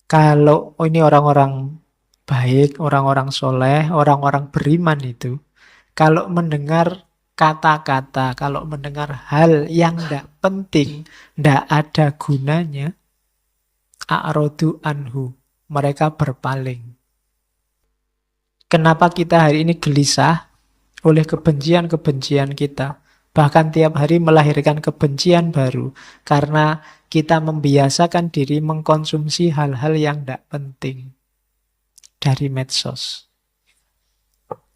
Kalau ini orang-orang baik, orang-orang soleh, orang-orang beriman itu, kalau mendengar kata-kata, kalau mendengar hal yang tidak penting, tidak ada gunanya, a'rodu anhu, mereka berpaling. Kenapa kita hari ini gelisah oleh kebencian-kebencian kita? Bahkan tiap hari melahirkan kebencian baru. Karena kita membiasakan diri mengkonsumsi hal-hal yang tidak penting dari medsos.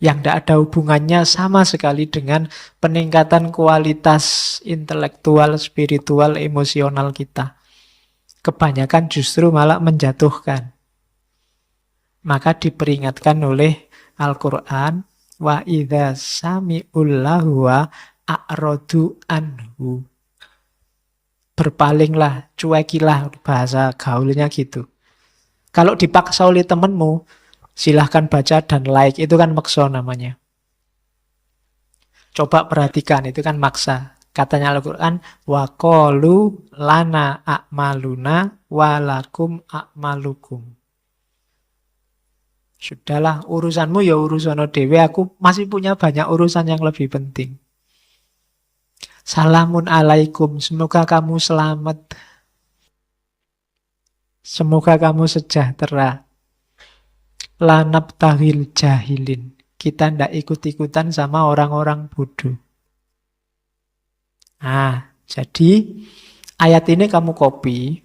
Yang tidak ada hubungannya sama sekali dengan peningkatan kualitas intelektual, spiritual, emosional kita. Kebanyakan justru malah menjatuhkan. Maka diperingatkan oleh Al-Quran, wa idza sami'ul lahwa a'radu anhu. Berpalinglah, cuekilah, bahasa gaulnya gitu. Kalau dipaksa oleh temanmu, silahkan baca dan like, itu kan maksa namanya. Coba perhatikan, itu kan maksa. Katanya Al-Quran, wa qalu lana a'maluna walakum a'malukum. Sudahlah, urusanmu ya urusan dewe, aku masih punya banyak urusan yang lebih penting. Salamun alaikum, semoga kamu selamat. Semoga kamu sejahtera. Lanab tahil jahilin. Kita ndak ikut-ikutan sama orang-orang bodoh. Nah, jadi ayat ini kamu copy.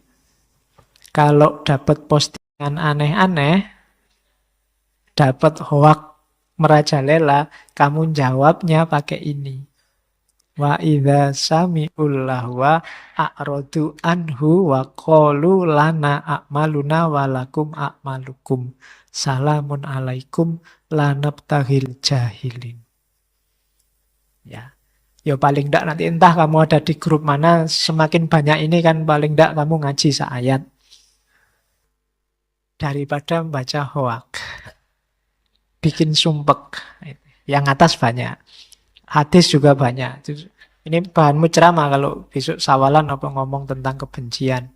Kalau dapat postingan aneh-aneh, dapat hoak merajalela, kamu jawabnya pakai ini. Wa idza sami'ul lahwa a'radu anhu wa qalu lana a'maluna wa lakum a'malukum. Salamun alaikum lanabtahil jahilin. Ya. Ya paling ndak nanti entah kamu ada di grup mana, semakin banyak ini kan paling ndak kamu ngaji seayat daripada membaca hoak. Bikin sumpek. Yang atas banyak. Hadis juga banyak. Ini bahanmu ceramah kalau besok sawalan apa ngomong tentang kebencian.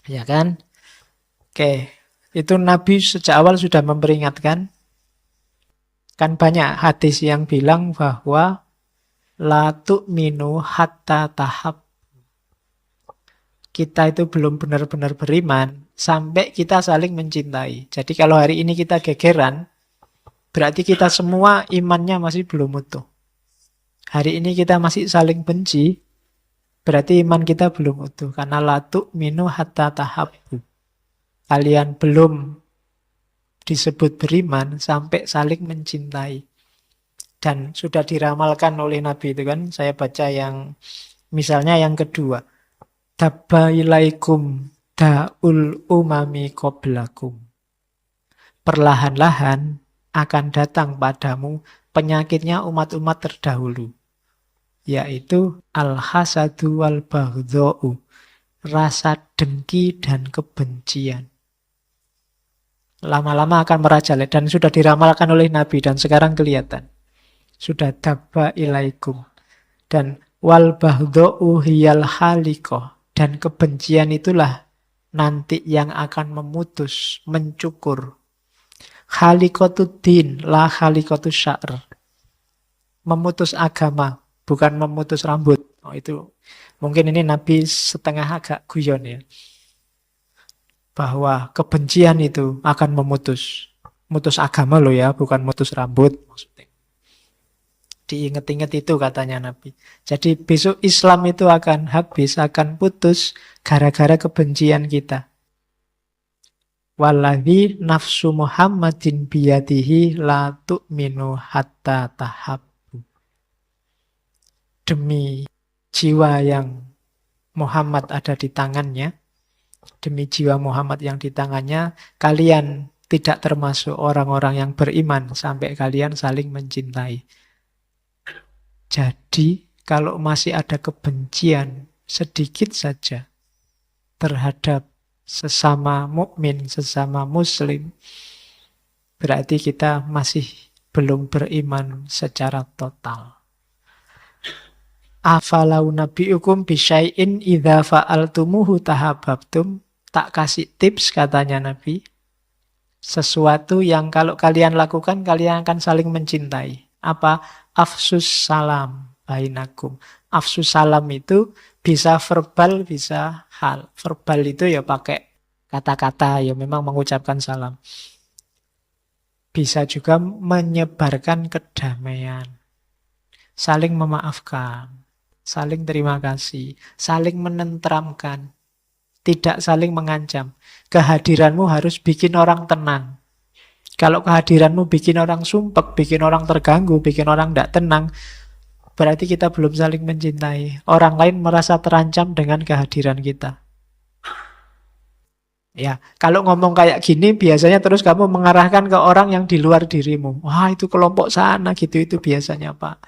Ya kan? Oke. Itu Nabi sejak awal sudah memperingatkan. Kan banyak hadis yang bilang bahwa la tu'minu hatta tahab. Kita itu belum benar-benar beriman sampai kita saling mencintai. Jadi kalau hari ini kita gegeran, berarti kita semua imannya masih belum utuh. Hari ini kita masih saling benci, berarti iman kita belum utuh. Karena la tu'minu hatta tahabbu. Kalian belum disebut beriman sampai saling mencintai. Dan sudah diramalkan oleh Nabi itu kan, saya baca yang misalnya yang kedua. Dabba ilaikum da'ul umami qoblakum. Perlahan-lahan akan datang padamu penyakitnya umat-umat terdahulu. Yaitu al-hasadu wal-baghdha'u. Rasa dengki dan kebencian. Lama-lama akan merajalela dan sudah diramalkan oleh Nabi dan sekarang kelihatan. Sudah dabba ilaikum. Dan wal-baghdha'u hiyal halikoh. Dan kebencian itulah nanti yang akan memutus, mencukur. Khalikotuddin, la khalikotus sya'r. Memutus agama, bukan memutus rambut. Oh, itu mungkin ini Nabi setengah agak guyon ya. Bahwa kebencian itu akan memutus. Mutus agama loh ya, bukan mutus rambut. Maksudnya. Diinget-inget itu katanya Nabi. Jadi besok Islam itu akan habis, akan putus gara-gara kebencian kita. Walladzi nafsu Muhammadin biyadihi la tu'minu hatta tahabbu. Demi jiwa yang Muhammad ada di tangannya, demi jiwa Muhammad yang di tangannya, kalian tidak termasuk orang-orang yang beriman sampai kalian saling mencintai. Jadi, kalau masih ada kebencian sedikit saja terhadap sesama mukmin, sesama muslim, berarti kita masih belum beriman secara total. Afalau nabiukum bisyai'in idza fa'altumuhu tahabbtum. Tak kasih tips katanya Nabi. Sesuatu yang kalau kalian lakukan, kalian akan saling mencintai. Apa? Afsus salam bainakum. Afsus salam itu bisa verbal, bisa hal. Verbal itu ya pakai kata-kata, ya memang mengucapkan salam. Bisa juga menyebarkan kedamaian. Saling memaafkan. Saling terima kasih. Saling menenteramkan. Tidak saling mengancam. Kehadiranmu harus bikin orang tenang. Kalau kehadiranmu bikin orang sumpek, bikin orang terganggu, bikin orang tidak tenang, berarti kita belum saling mencintai. Orang lain merasa terancam dengan kehadiran kita. Ya, kalau ngomong kayak gini, biasanya terus kamu mengarahkan ke orang yang di luar dirimu. Wah, itu kelompok sana gitu, itu biasanya Pak.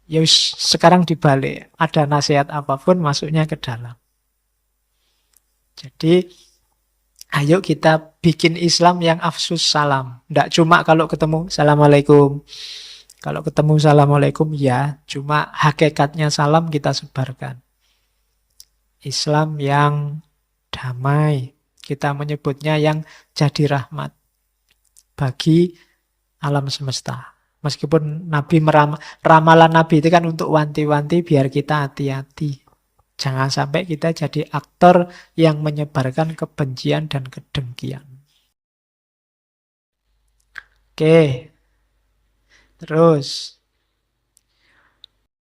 Ya, sekarang dibalik. Ada nasihat apapun masuknya ke dalam. Jadi, ayo kita bikin Islam yang afsus salam. Tidak cuma kalau ketemu, Assalamualaikum. Kalau ketemu Assalamualaikum, ya. Cuma hakikatnya salam kita sebarkan. Islam yang damai. Kita menyebutnya yang jadi rahmat bagi alam semesta. Meskipun Nabi ramalan Nabi itu kan untuk wanti-wanti biar kita hati-hati. Jangan sampai kita jadi aktor yang menyebarkan kebencian dan kedengkian. Oke, terus.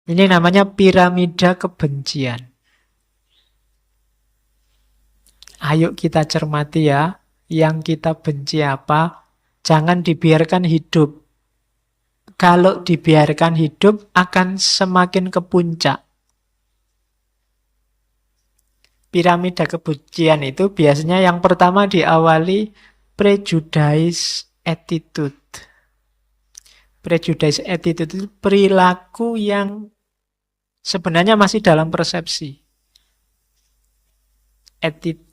Ini namanya piramida kebencian. Ayo kita cermati ya, yang kita benci apa, jangan dibiarkan hidup. Kalau dibiarkan hidup akan semakin ke puncak. Piramida kebencian itu biasanya yang pertama diawali prejudice attitude. Prejudice attitude itu perilaku yang sebenarnya masih dalam persepsi.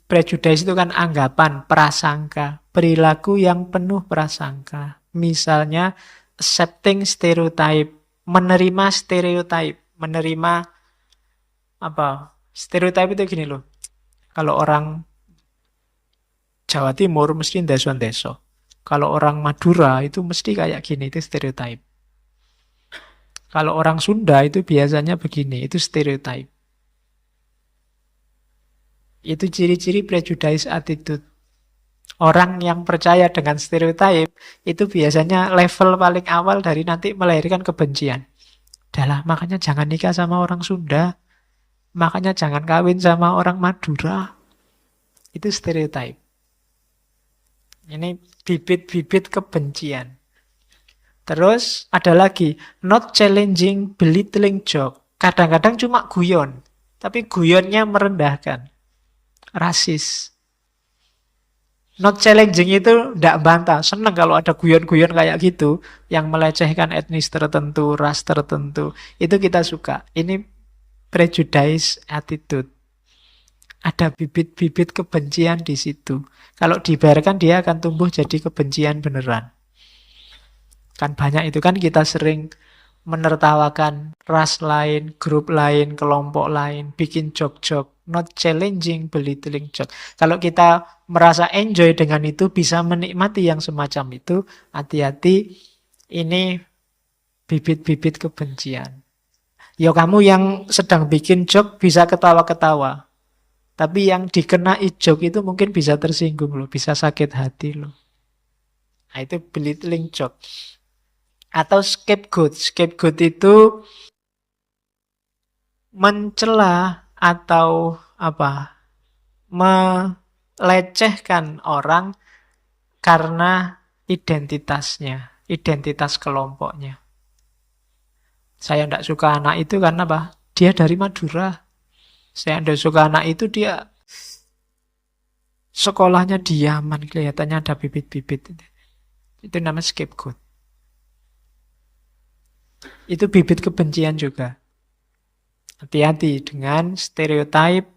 Prejudice itu kan anggapan, prasangka. Perilaku yang penuh prasangka. Misalnya accepting stereotype, menerima stereotype, menerima apa? Stereotype itu gini loh. Kalau orang Jawa Timur mesti ndeso-ndeso. Kalau orang Madura itu mesti kayak gini, itu stereotype. Kalau orang Sunda itu biasanya begini, itu stereotype. Itu ciri-ciri prejudice attitude. Orang yang percaya dengan stereotype itu biasanya level paling awal dari nanti melahirkan kebencian. Adalah makanya jangan nikah sama orang Sunda. Makanya jangan kawin sama orang Madura. Itu stereotype. Ini bibit-bibit kebencian. Terus ada lagi, not challenging, belittling joke. Kadang-kadang cuma guyon. Tapi guyonnya merendahkan. Rasis. Not challenging itu tidak bantah. Senang kalau ada guyon-guyon kayak gitu. Yang melecehkan etnis tertentu, ras tertentu. Itu kita suka. Ini prejudice attitude. Ada bibit-bibit kebencian di situ. Kalau dibiarkan dia akan tumbuh jadi kebencian beneran. Kan banyak itu kan kita sering menertawakan ras lain, grup lain, kelompok lain, bikin joke-joke, not challenging, belittling joke. Kalau kita merasa enjoy dengan itu, bisa menikmati yang semacam itu, hati-hati, ini bibit-bibit kebencian. Ya kamu yang sedang bikin joke bisa ketawa-ketawa. Tapi yang dikenai joke itu mungkin bisa tersinggung loh, bisa sakit hati loh. Nah, itu belittling joke. Atau scapegoat. Scapegoat itu mencela atau apa? Melecehkan orang karena identitasnya, identitas kelompoknya. Saya tidak suka anak itu karena apa? Dia dari Madura. Saya tidak suka anak itu, dia sekolahnya di Yaman, kelihatannya ada bibit-bibit. Itu namanya scapegoat. Itu bibit kebencian juga. Hati-hati dengan stereotip,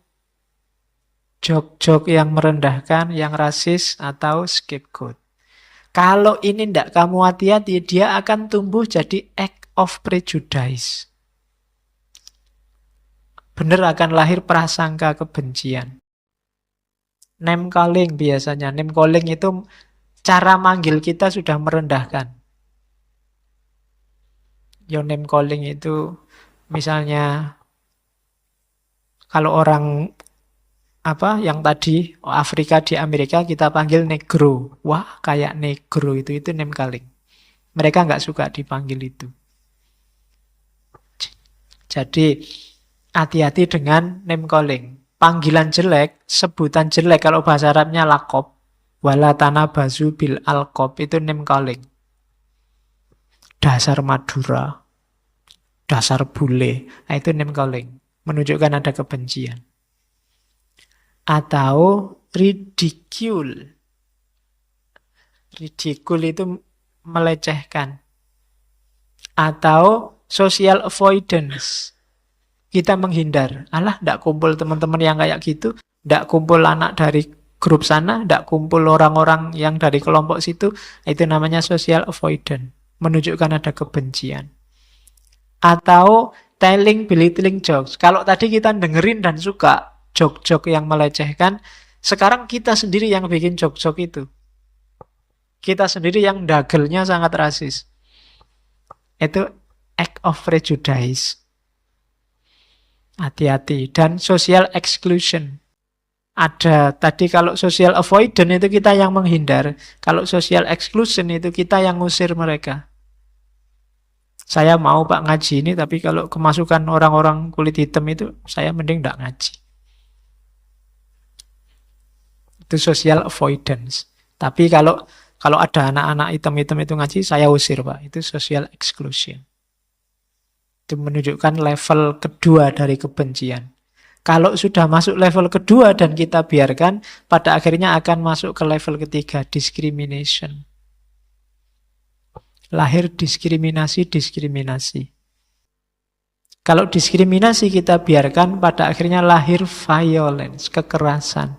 joke-joke yang merendahkan, yang rasis, atau scapegoat. Kalau ini tidak kamu hati-hati, dia akan tumbuh jadi act of prejudice. Benar akan lahir prasangka kebencian. Name calling biasanya. Name calling itu cara manggil kita sudah merendahkan. Your name calling itu misalnya kalau orang yang tadi Afrika di Amerika kita panggil negro. Wah, kayak negro itu name calling. Mereka nggak suka dipanggil itu. Jadi hati-hati dengan name calling. Panggilan jelek, sebutan jelek kalau bahasa Arabnya lakop. Wala tanabazu bil alqab itu name calling. Dasar Madura, dasar bule, nah, itu name calling. Menunjukkan ada kebencian. Atau ridicule. Ridicule itu melecehkan. Atau social avoidance. Kita menghindar. Alah, ndak kumpul teman-teman yang kayak gitu. Ndak kumpul anak dari grup sana. Ndak kumpul orang-orang yang dari kelompok situ. Itu namanya social avoidance. Menunjukkan ada kebencian. Atau telling, belittling jokes. Kalau tadi kita dengerin dan suka joke-joke yang melecehkan, sekarang kita sendiri yang bikin joke-joke itu. Kita sendiri yang dagelnya sangat rasis. Itu act of prejudice. Hati-hati. Dan social exclusion. Ada tadi kalau social avoidance itu kita yang menghindar. Kalau social exclusion itu kita yang ngusir mereka. Saya mau Pak ngaji ini, tapi kalau kemasukan orang-orang kulit hitam itu, saya mending tidak ngaji. Itu social avoidance. Tapi kalau ada anak-anak hitam-hitam itu ngaji, saya usir Pak. Itu social exclusion. Itu menunjukkan level kedua dari kebencian. Kalau sudah masuk level kedua dan kita biarkan, pada akhirnya akan masuk ke level ketiga, discrimination. Lahir diskriminasi. Kalau diskriminasi kita biarkan, pada akhirnya lahir violence, kekerasan.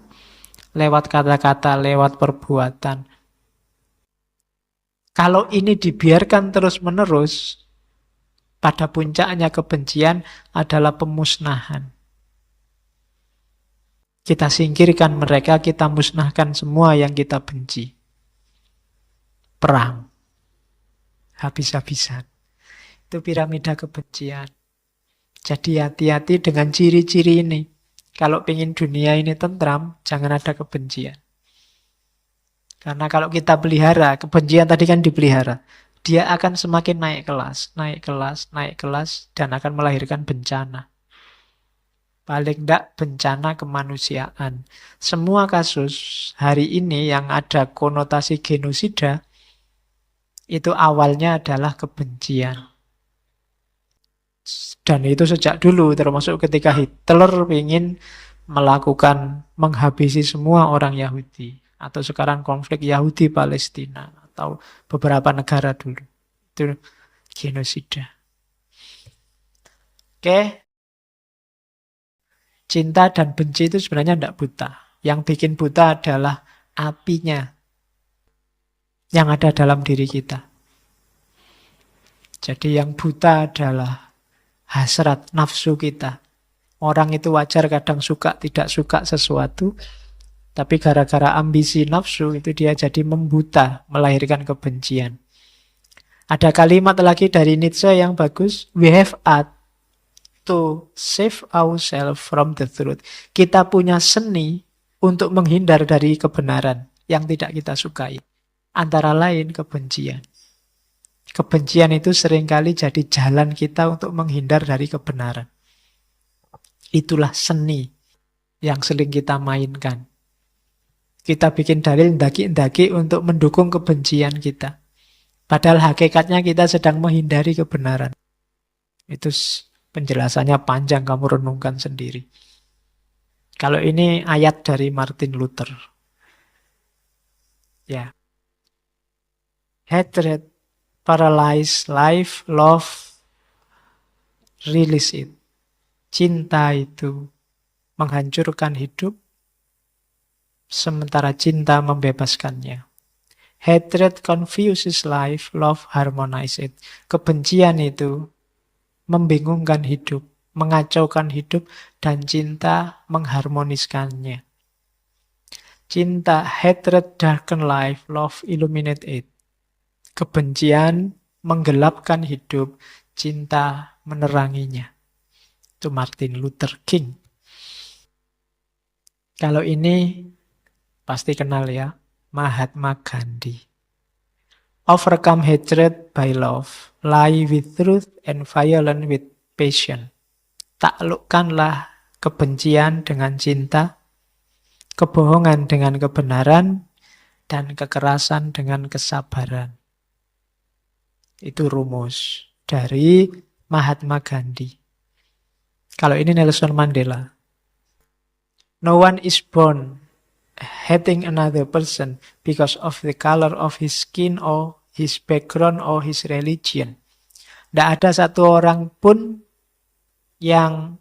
Lewat kata-kata, lewat perbuatan. Kalau ini dibiarkan terus-menerus, pada puncaknya kebencian adalah pemusnahan. Kita singkirkan mereka, kita musnahkan semua yang kita benci. Perang. Habis-habisan. Itu piramida kebencian. Jadi hati-hati dengan ciri-ciri ini. Kalau ingin dunia ini tentram, jangan ada kebencian. Karena kalau kita pelihara, kebencian tadi kan dipelihara. Dia akan semakin naik kelas, dan akan melahirkan bencana. Paling tidak bencana kemanusiaan. Semua kasus hari ini yang ada konotasi genosida, itu awalnya adalah kebencian. Dan itu sejak dulu, termasuk ketika Hitler ingin menghabisi semua orang Yahudi. Atau sekarang konflik Yahudi-Palestina. Atau beberapa negara dulu. Itu genosida. Oke. Cinta dan benci itu sebenarnya tidak buta. Yang bikin buta adalah apinya yang ada dalam diri kita. Jadi yang buta adalah hasrat nafsu kita. Orang itu wajar kadang suka, tidak suka sesuatu. Tapi gara-gara ambisi nafsu itu dia jadi membuta, melahirkan kebencian. Ada kalimat lagi dari Nietzsche yang bagus. We have art to save ourselves from the truth. Kita punya seni untuk menghindar dari kebenaran yang tidak kita sukai. Antara lain kebencian. Kebencian itu seringkali jadi jalan kita untuk menghindar dari kebenaran. Itulah seni yang sering kita mainkan. Kita bikin dalil ndaki-ndaki untuk mendukung kebencian kita. Padahal hakikatnya kita sedang menghindari kebenaran. Itu penjelasannya panjang, kamu renungkan sendiri. Kalau ini ayat dari Martin Luther. Ya. Hatred, paralyze life, love, release it. Cinta itu menghancurkan hidup, sementara cinta membebaskannya. Hatred confuses life, love harmonize it. Kebencian itu membingungkan hidup, mengacaukan hidup, dan cinta mengharmoniskannya. Cinta, hatred darken life, love illuminate it. Kebencian menggelapkan hidup, cinta meneranginya. Itu Martin Luther King. Kalau ini pasti kenal ya, Mahatma Gandhi. Overcome hatred by love, lie with truth and violence with passion. Taklukkanlah kebencian dengan cinta, kebohongan dengan kebenaran, dan kekerasan dengan kesabaran. Itu rumus dari Mahatma Gandhi. Kalau ini Nelson Mandela. No one is born hating another person because of the color of his skin or his background or his religion. Tidak ada satu orang pun yang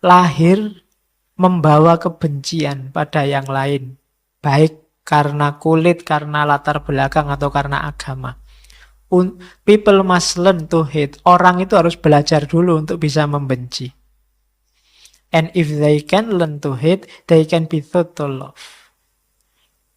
lahir membawa kebencian pada yang lain. Baik karena kulit, karena latar belakang, atau karena agama. People must learn to hate. Orang itu harus belajar dulu untuk bisa membenci. And if they can learn to hate, they can be taught to love.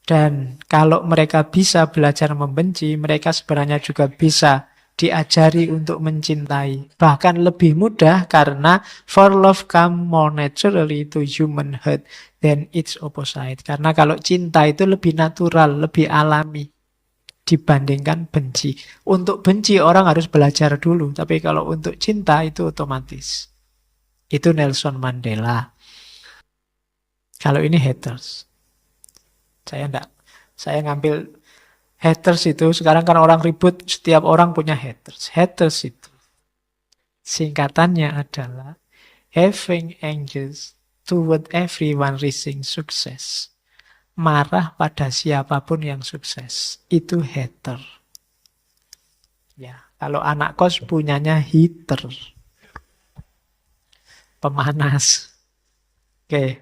Dan kalau mereka bisa belajar membenci, mereka sebenarnya juga bisa diajari untuk mencintai. Bahkan lebih mudah karena for love come more naturally to human heart than its opposite. Karena kalau cinta itu lebih natural, lebih alami dibandingkan benci. Untuk benci orang harus belajar dulu, tapi kalau untuk cinta itu otomatis. Itu Nelson Mandela. Kalau ini haters. Saya ngambil haters itu, sekarang kan orang ribut, setiap orang punya haters. Haters itu singkatannya adalah having anger toward everyone reaching success. Marah pada siapapun yang sukses. Itu hater. Ya, kalau anak kos punyanya heater. Pemanas. Oke.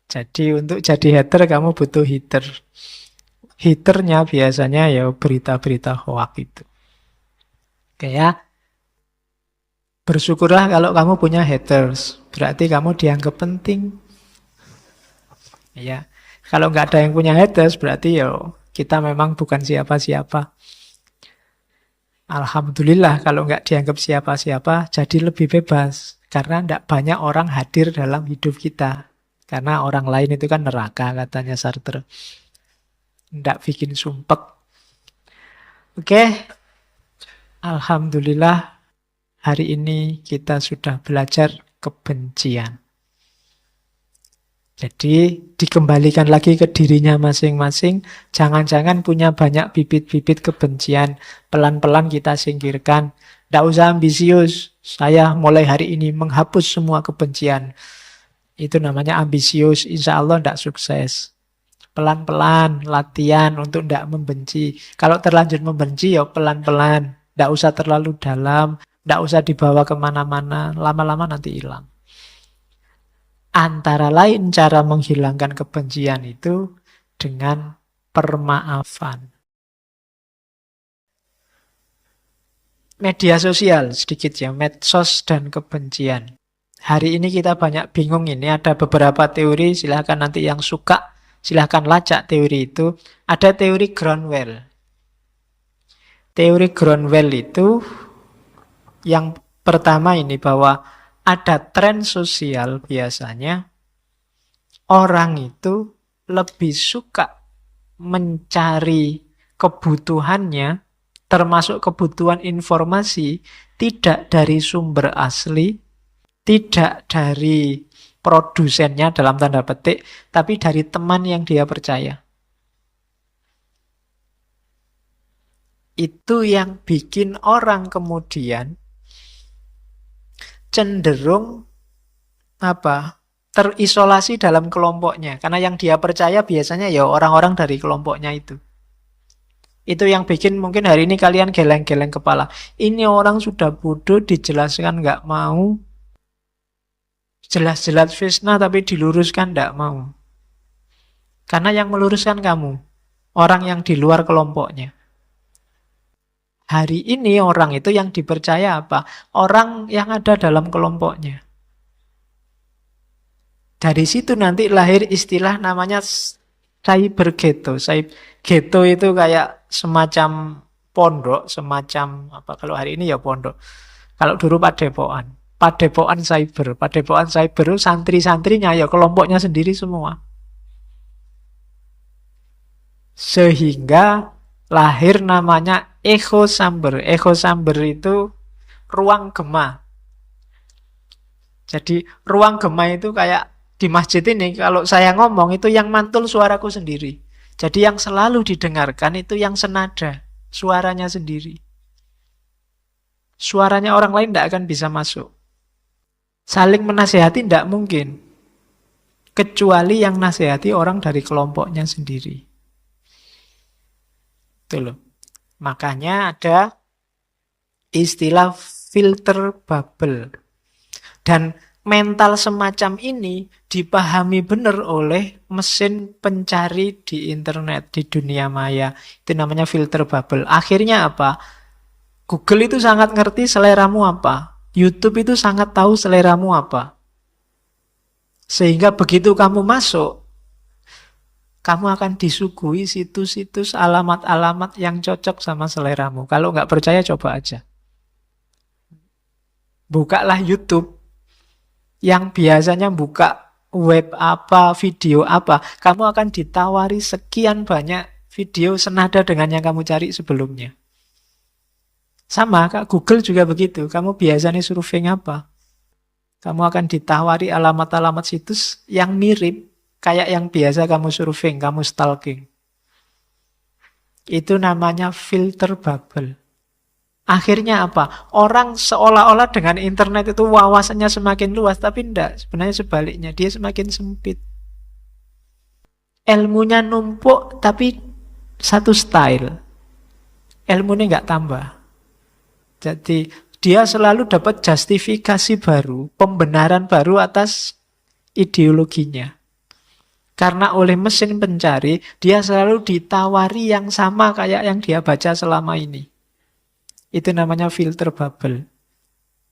Jadi untuk jadi hater kamu butuh heater. Heaternya biasanya ya berita-berita hoak itu. Oke ya. Bersyukurlah kalau kamu punya haters. Berarti kamu dianggap penting. Ya. Kalau nggak ada yang punya haters, berarti ya kita memang bukan siapa-siapa. Alhamdulillah kalau nggak dianggap siapa-siapa, jadi lebih bebas. Karena tidak banyak orang hadir dalam hidup kita. Karena orang lain itu kan neraka, katanya Sartre. Tidak bikin sumpek. Oke. Alhamdulillah hari ini kita sudah belajar kebencian. Jadi dikembalikan lagi ke dirinya masing-masing. Jangan-jangan punya banyak bibit-bibit kebencian. Pelan-pelan kita singkirkan. Tidak usah ambisius. Saya mulai hari ini menghapus semua kebencian. Itu namanya ambisius. Insya Allah tidak sukses. Pelan-pelan latihan untuk tidak membenci. Kalau terlanjur membenci ya pelan-pelan. Tidak usah terlalu dalam. Tidak usah dibawa kemana-mana. Lama-lama nanti hilang. Antara lain cara menghilangkan kebencian itu dengan permaafan. Media sosial sedikit ya, medsos dan kebencian. Hari ini kita banyak bingung ini, ada beberapa teori, silahkan nanti yang suka, silahkan lacak teori itu. Ada teori Groundwell. Teori Groundwell itu yang pertama ini bahwa ada tren sosial biasanya orang itu lebih suka mencari kebutuhannya, termasuk kebutuhan informasi, tidak dari sumber asli, tidak dari produsennya dalam tanda petik, tapi dari teman yang dia percaya. Itu yang bikin orang kemudian cenderung terisolasi dalam kelompoknya. Karena yang dia percaya biasanya ya orang-orang dari kelompoknya itu. Itu yang bikin mungkin hari ini kalian geleng-geleng kepala. Ini orang sudah bodoh, dijelaskan nggak mau. Jelas-jelas fitnah tapi diluruskan nggak mau. Karena yang meluruskan kamu. Orang yang di luar kelompoknya. Hari ini orang itu yang dipercaya apa? Orang yang ada dalam kelompoknya. Dari situ nanti lahir istilah namanya cyber ghetto. Ghetto itu kayak semacam pondok, semacam apa kalau hari ini ya pondok. Kalau dulu padepokan. Padepokan cyber. Padepokan cyber itu santri-santrinya ya kelompoknya sendiri semua. Sehingga lahir namanya echo chamber. Echo chamber itu ruang gema. Jadi ruang gema itu kayak di masjid ini kalau saya ngomong itu yang mantul suaraku sendiri. Jadi yang selalu didengarkan itu yang senada, suaranya sendiri. Suaranya orang lain tidak akan bisa masuk. Saling menasehati tidak mungkin. Kecuali yang nasihati orang dari kelompoknya sendiri. Itu loh. Makanya ada istilah filter bubble. Dan mental semacam ini dipahami benar oleh mesin pencari di internet, di dunia maya. Itu namanya filter bubble. Akhirnya apa? Google itu sangat ngerti seleramu apa. YouTube itu sangat tahu seleramu apa. Sehingga begitu kamu masuk, kamu akan disuguhi situs-situs alamat-alamat yang cocok sama seleramu. Kalau nggak percaya, coba aja. Bukalah YouTube. Yang biasanya buka web apa, video apa, kamu akan ditawari sekian banyak video senada dengan yang kamu cari sebelumnya. Sama, Kak, Google juga begitu. Kamu biasanya surfing apa? Kamu akan ditawari alamat-alamat situs yang mirip kayak yang biasa kamu surfing, kamu stalking. Itu namanya filter bubble. Akhirnya apa? Orang seolah-olah dengan internet itu wawasannya semakin luas, tapi enggak. Sebenarnya sebaliknya, dia semakin sempit. Ilmunya numpuk, tapi satu style. Ilmunya enggak tambah. Jadi dia selalu dapat justifikasi baru, pembenaran baru atas ideologinya. Karena oleh mesin pencari, dia selalu ditawari yang sama kayak yang dia baca selama ini. Itu namanya filter bubble.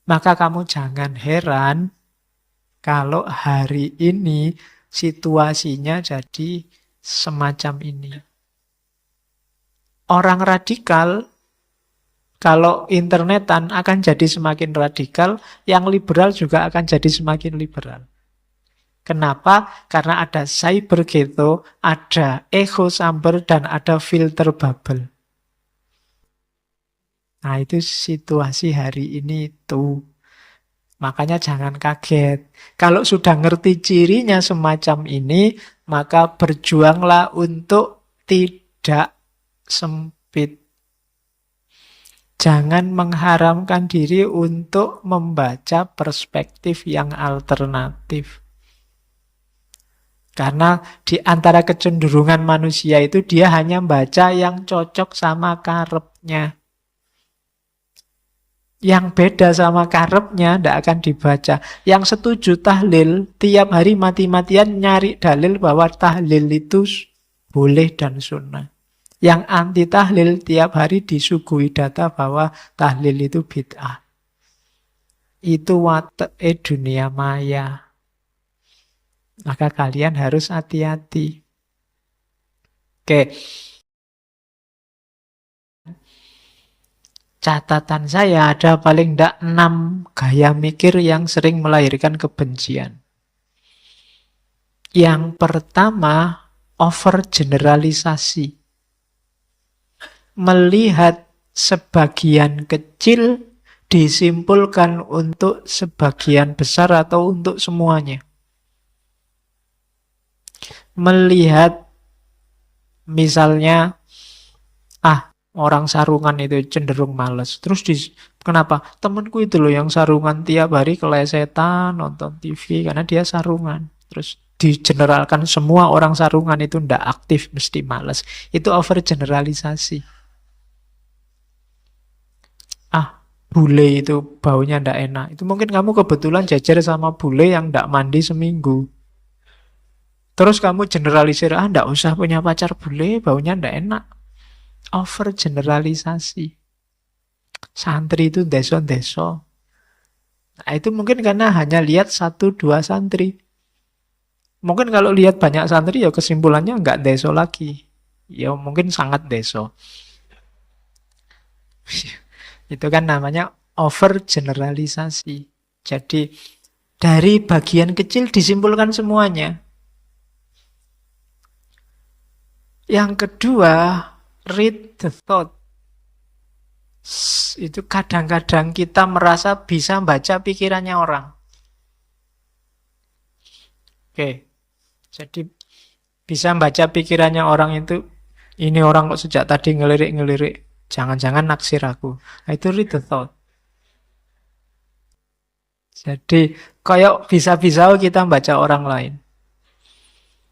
Maka kamu jangan heran kalau hari ini situasinya jadi semacam ini. Orang radikal kalau internetan akan jadi semakin radikal, yang liberal juga akan jadi semakin liberal. Kenapa? Karena ada cyber ghetto, ada echo chamber, dan ada filter bubble. Nah, itu situasi hari ini tuh. Makanya jangan kaget. Kalau sudah ngerti cirinya semacam ini, maka berjuanglah untuk tidak sempit. Jangan mengharamkan diri untuk membaca perspektif yang alternatif. Karena di antara kecenderungan manusia itu dia hanya baca yang cocok sama karepnya. Yang beda sama karepnya tidak akan dibaca. Yang setuju tahlil, tiap hari mati-matian nyari dalil bahwa tahlil itu boleh dan sunnah. Yang anti tahlil tiap hari disuguhi data bahwa tahlil itu bid'ah. Itu wate'e dunia maya. Maka kalian harus hati-hati. Oke. Catatan saya ada paling tidak 6 gaya mikir yang sering melahirkan kebencian. Yang pertama, overgeneralisasi. Melihat sebagian kecil disimpulkan untuk sebagian besar atau untuk semuanya. Melihat misalnya, orang sarungan itu cenderung malas. Terus kenapa? Temenku itu loh yang sarungan tiap hari kelesetan, nonton TV karena dia sarungan. Terus digeneralkan semua orang sarungan itu ndak aktif, mesti malas. Itu overgeneralisasi. Bule itu baunya ndak enak. Itu mungkin kamu kebetulan jajar sama bule yang ndak mandi seminggu. Terus kamu generalisir, ndak usah punya pacar bule, baunya ndak enak. Overgeneralisasi. Santri itu deso-deso. Nah, itu mungkin karena hanya lihat 1-2 santri. Mungkin kalau lihat banyak santri ya kesimpulannya nggak deso lagi. Ya mungkin sangat deso. Itu kan namanya overgeneralisasi. Jadi dari bagian kecil disimpulkan semuanya. Yang kedua, read the thought. Itu kadang-kadang kita merasa bisa baca pikirannya orang. Oke, jadi bisa baca pikirannya orang itu, ini orang kok sejak tadi ngelirik-ngelirik, jangan-jangan naksir aku. Nah, itu read the thought. Jadi kayak bisa-bisa kita baca orang lain.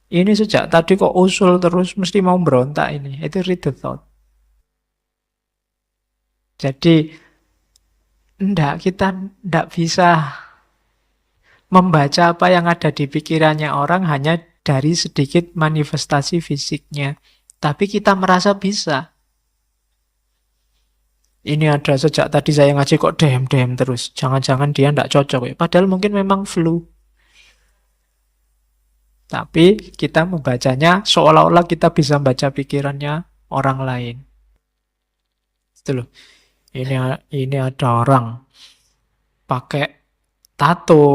Ini sejak tadi kok usul terus mesti mau berontak ini. Itu read the thought. Jadi kita ndak bisa membaca apa yang ada di pikirannya orang hanya dari sedikit manifestasi fisiknya. Tapi kita merasa bisa. Ini ada sejak tadi saya ngaji kok dem-dem terus. Jangan-jangan dia ndak cocok ya. Padahal mungkin memang flu. Tapi kita membacanya seolah-olah kita bisa membaca pikirannya orang lain. Itu loh. Ini ada orang pakai tato,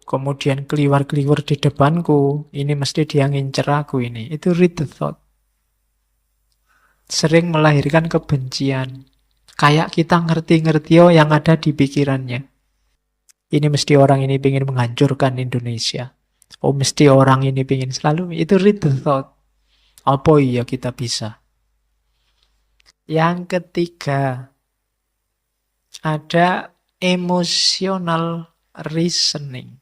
kemudian keliwar-keliwar di depanku. Ini mesti dia ngincer aku ini. Itu read the thought. Sering melahirkan kebencian. Kayak kita ngerti-ngerti yang ada di pikirannya. Ini mesti orang ini ingin menghancurkan Indonesia. Oh, mesti orang ini ingin selalu. Itu read the thought. Apa iya kita bisa? Yang ketiga, ada emotional reasoning.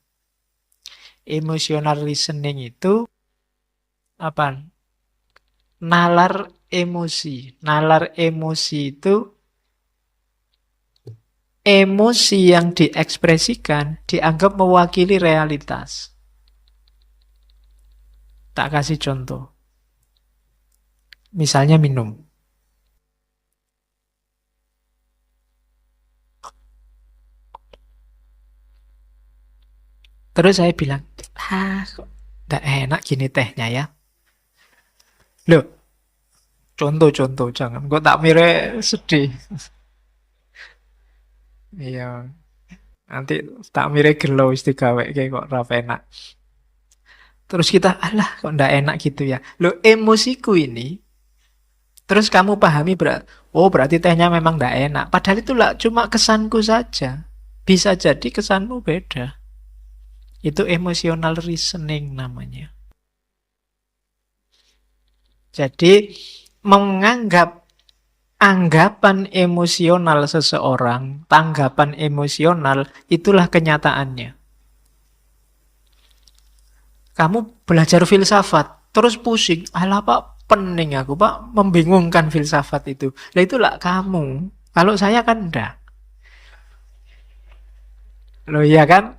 Emotional reasoning itu apa? Nalar emosi. Nalar emosi itu emosi yang diekspresikan dianggap mewakili realitas. Tak kasih contoh. Misalnya minum. Terus saya bilang, kok gak enak gini tehnya ya. Loh, contoh-contoh jangan. Kok tak mire sedih. Iya, nanti tak mire gelo istigawe kayak kok ra enak. Terus kita, alah kok ndak enak gitu ya. Loh, emosiku ini, terus kamu pahami oh berarti tehnya memang ndak enak. Padahal itu lah cuma kesanku saja. Bisa jadi kesanmu beda. Itu emotional reasoning namanya. Jadi, menganggap anggapan emosional seseorang, tanggapan emosional, itulah kenyataannya. Kamu belajar filsafat, terus pusing. Alah pak, pening aku pak, membingungkan filsafat itu. Lah itulah kamu. Kalau saya kan enggak. Loh iya kan?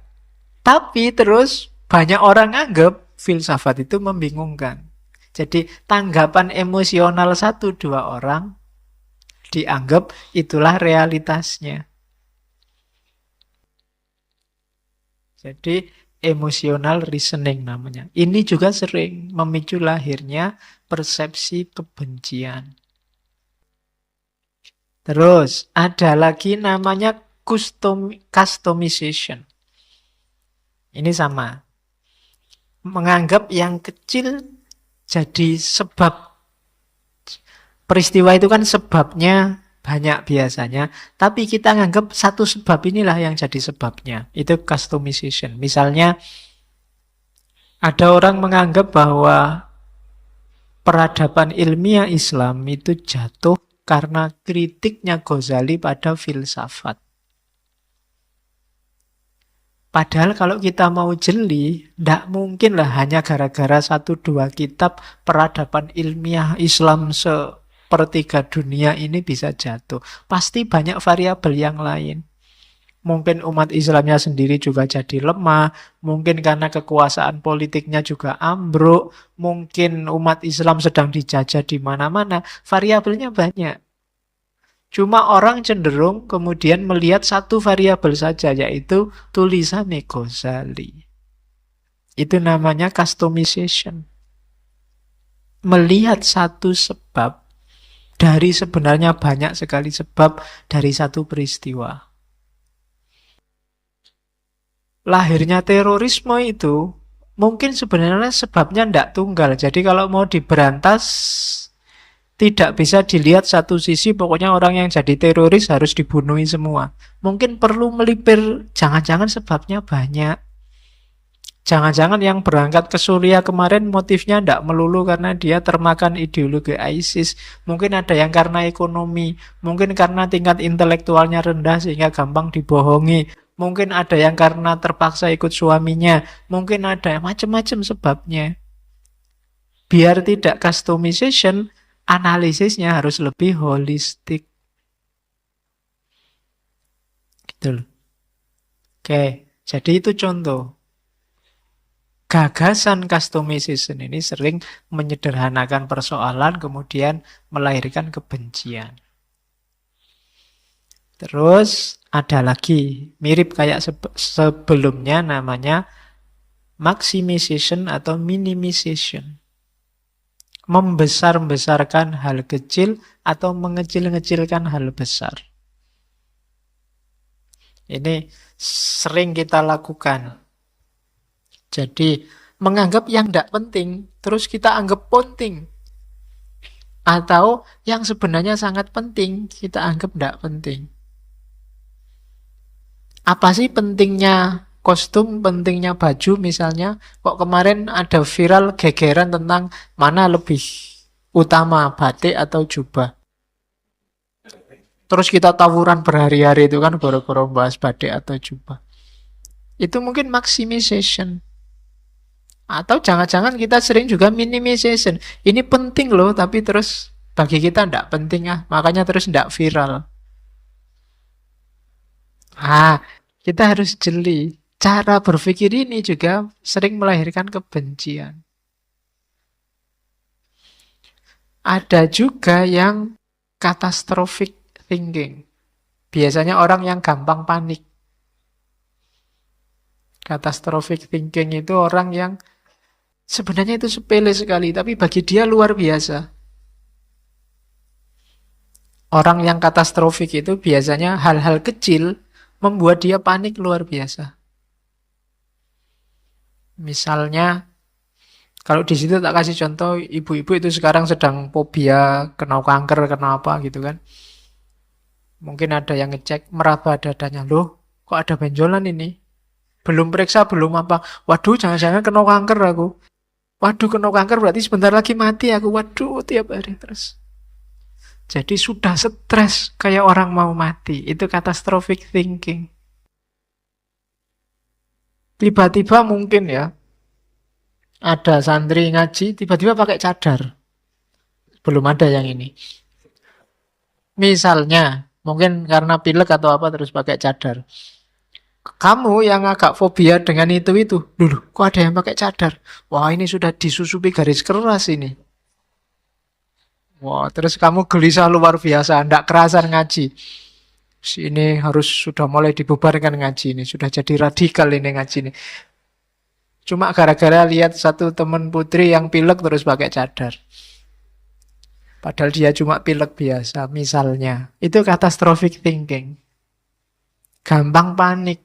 Tapi terus banyak orang anggap filsafat itu membingungkan. Jadi tanggapan emosional satu dua orang dianggap itulah realitasnya. Jadi emotional reasoning namanya. Ini juga sering memicu lahirnya persepsi kebencian. Terus ada lagi namanya customization. Ini sama. Menganggap yang kecil jadi sebab. Peristiwa itu kan sebabnya banyak biasanya, tapi kita nganggap satu sebab inilah yang jadi sebabnya. Itu customization. Misalnya, ada orang menganggap bahwa peradaban ilmiah Islam itu jatuh karena kritiknya Ghazali pada filsafat. Padahal kalau kita mau jeli, tidak mungkin lah hanya gara-gara satu dua kitab peradaban ilmiah Islam sepertiga dunia ini bisa jatuh. Pasti banyak variabel yang lain. Mungkin umat Islamnya sendiri juga jadi lemah, mungkin karena kekuasaan politiknya juga ambruk, mungkin umat Islam sedang dijajah di mana-mana, variabelnya banyak. Cuma orang cenderung kemudian melihat satu variabel saja, yaitu tulisan Ghazali. Itu namanya customization. Melihat satu sebab dari sebenarnya banyak sekali sebab dari satu peristiwa. Lahirnya terorisme itu mungkin sebenarnya sebabnya tidak tunggal. Jadi kalau mau diberantas tidak bisa dilihat satu sisi, pokoknya orang yang jadi teroris harus dibunuhi semua. Mungkin perlu melipir, jangan-jangan sebabnya banyak. Jangan-jangan yang berangkat ke Suriah kemarin motifnya tidak melulu karena dia termakan ideologi ISIS. Mungkin ada yang karena ekonomi. Mungkin karena tingkat intelektualnya rendah sehingga gampang dibohongi. Mungkin ada yang karena terpaksa ikut suaminya. Mungkin ada macam-macam sebabnya. Biar tidak customization, analisisnya harus lebih holistik. Gitu loh. Oke, jadi itu contoh. Gagasan customization ini sering menyederhanakan persoalan, kemudian melahirkan kebencian. Terus ada lagi, mirip kayak sebelumnya, namanya maximization atau minimization. Membesar-besarkan hal kecil atau mengecil-ngecilkan hal besar. Ini sering kita lakukan. Jadi menganggap yang tidak penting, terus kita anggap penting. Atau yang sebenarnya sangat penting, kita anggap tidak penting. Apa sih pentingnya kostum, pentingnya baju misalnya? Kok kemarin ada viral gegeran tentang mana lebih utama, batik atau jubah? Terus kita tawuran berhari-hari itu kan gara-gara bahas batik atau jubah. Itu mungkin maximization. Atau jangan-jangan kita sering juga minimization. Ini penting loh, tapi terus bagi kita tidak penting makanya terus tidak viral. Kita harus jeli. Cara berpikir ini juga sering melahirkan kebencian. Ada juga yang catastrophic thinking. Biasanya orang yang gampang panik. Catastrophic thinking itu orang yang sebenarnya itu sepele sekali, tapi bagi dia luar biasa. Orang yang katastrofik itu biasanya hal-hal kecil membuat dia panik luar biasa. Misalnya, kalau di situ tak kasih contoh, ibu-ibu itu sekarang sedang fobia, kena kanker, kena apa gitu kan. Mungkin ada yang ngecek, meraba dadanya. Loh, kok ada benjolan ini? Belum periksa, belum apa. Waduh, jangan-jangan kena kanker aku. Waduh, kena kanker berarti sebentar lagi mati aku. Waduh, tiap hari terus. Jadi sudah stres kayak orang mau mati. Itu catastrophic thinking. Tiba-tiba mungkin ya, ada santri ngaji, tiba-tiba pakai cadar. Belum ada yang ini. Misalnya, mungkin karena pilek atau apa terus pakai cadar. Kamu yang agak fobia dengan itu, dulu, kok ada yang pakai cadar? Wah, ini sudah disusupi garis keras ini. Wah, terus kamu gelisah luar biasa, ndak kerasan ngaji. Ini harus sudah mulai dibubarkan ngaji ini, sudah jadi radikal ini ngaji ini. Cuma gara-gara lihat satu teman putri yang pilek terus pakai cadar. Padahal dia cuma pilek biasa, misalnya. Itu catastrophic thinking. Gampang panik.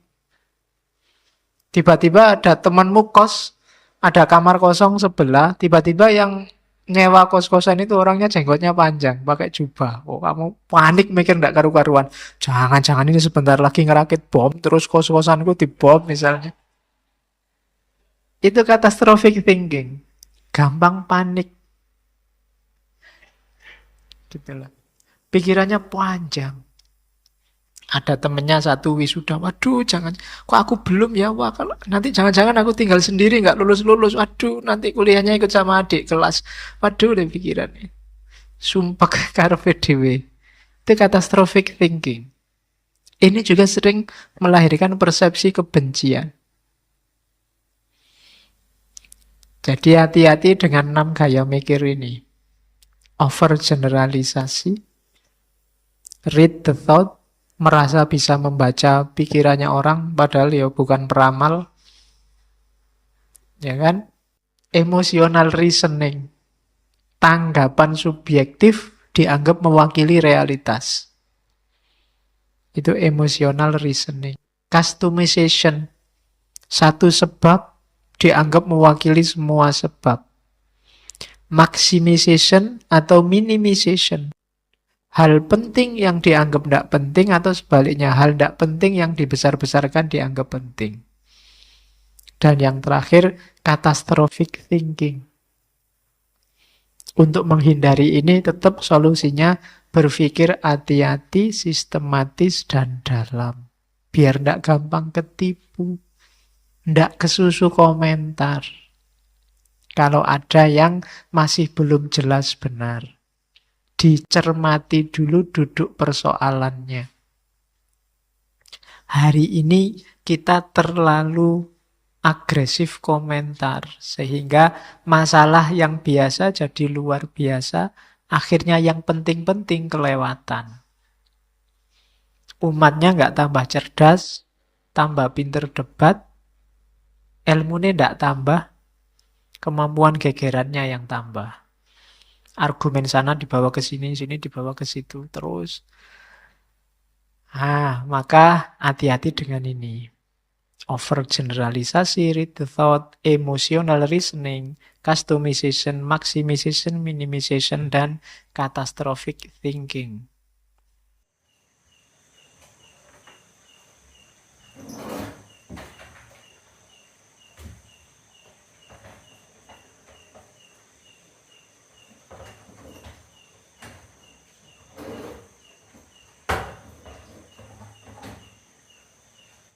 Tiba-tiba ada temanmu kos, ada kamar kosong sebelah, tiba-tiba yang nyewa kos-kosan itu orangnya jenggotnya panjang, pakai jubah. Oh, kamu panik mikir ndak karu-karuan. Jangan-jangan ini sebentar lagi ngerakit bom, terus kos-kosanku dibom misalnya. Itu catastrophic thinking. Gampang panik. Gitu loh. Pikirannya panjang. Ada temennya satu wisuda, waduh jangan, kok aku belum ya, wah kalau nanti jangan-jangan aku tinggal sendiri nggak lulus-lulus, waduh nanti kuliahnya ikut sama adik kelas, waduh deh pikirannya. Sumpah karepe dhewe. Itu catastrophic thinking. Ini juga sering melahirkan persepsi kebencian. Jadi hati-hati dengan 6 gaya mikir ini. Overgeneralisasi, read the thought, merasa bisa membaca pikirannya orang, padahal ya bukan peramal. Ya kan? Emotional reasoning. Tanggapan subjektif dianggap mewakili realitas. Itu emotional reasoning. Customization. Satu sebab dianggap mewakili semua sebab. Maximization atau minimization. Hal penting yang dianggap tidak penting atau sebaliknya hal tidak penting yang dibesar-besarkan dianggap penting. Dan yang terakhir, catastrophic thinking. Untuk menghindari ini tetap solusinya berpikir hati-hati, sistematis, dan dalam. Biar tidak gampang ketipu, tidak kesusu komentar. Kalau ada yang masih belum jelas benar. Dicermati dulu duduk persoalannya. Hari ini kita terlalu agresif komentar, sehingga masalah yang biasa jadi luar biasa, akhirnya yang penting-penting kelewatan. Umatnya nggak tambah cerdas, tambah pinter debat, ilmunya nggak tambah, kemampuan gegerannya yang tambah. Argumen sana dibawa ke sini, sini dibawa ke situ, terus. Maka hati-hati dengan ini. Overgeneralisasi, read the thought, emotional reasoning, customization, maximization, minimization, dan catastrophic thinking.